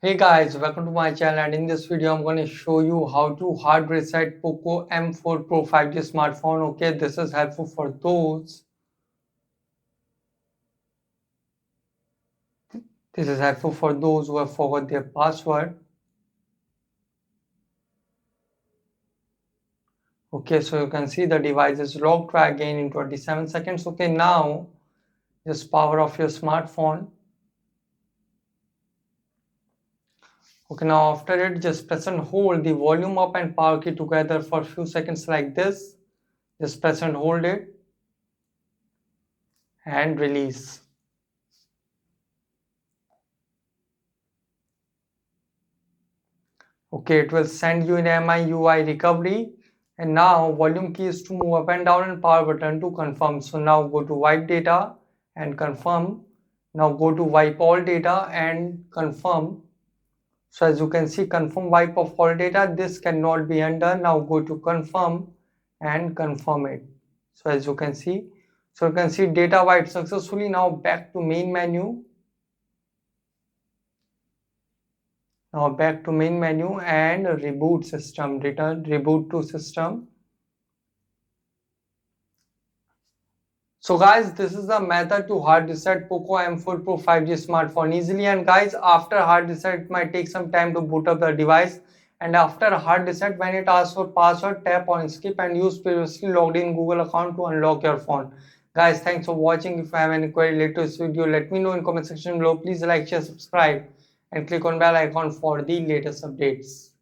Hey guys, welcome to my channel, and in this video I'm going to show you how to hard reset Poco M4 Pro 5G smartphone. Okay, this is helpful for those who have forgot their password. Okay, so you can see the device is locked. Try again in 27 seconds. Okay, now just power off your smartphone. Okay, now after it, just press and hold the volume up and power key together for a few seconds like this. Just press and hold it and release. Okay, it will send you an MIUI recovery. And now volume key is to move up and down and power button to confirm. So now go to wipe data and confirm. Now go to wipe all data and confirm. So as you can see, confirm wipe of all data. This cannot be undone. Now go to confirm and confirm it. So as you can see, data wiped successfully. Now back to main menu. Now back to main menu and reboot system. Return reboot to system. So guys, this is the method to hard reset Poco M4 Pro 5G smartphone easily. And guys, after hard reset, it might take some time to boot up the device. And after hard reset, when it asks for password, tap on skip and use previously logged in Google account to unlock your phone. Guys, thanks for watching. If you have any query related to this video, let me know in comment section below. Please like, share, subscribe and click on bell icon for the latest updates.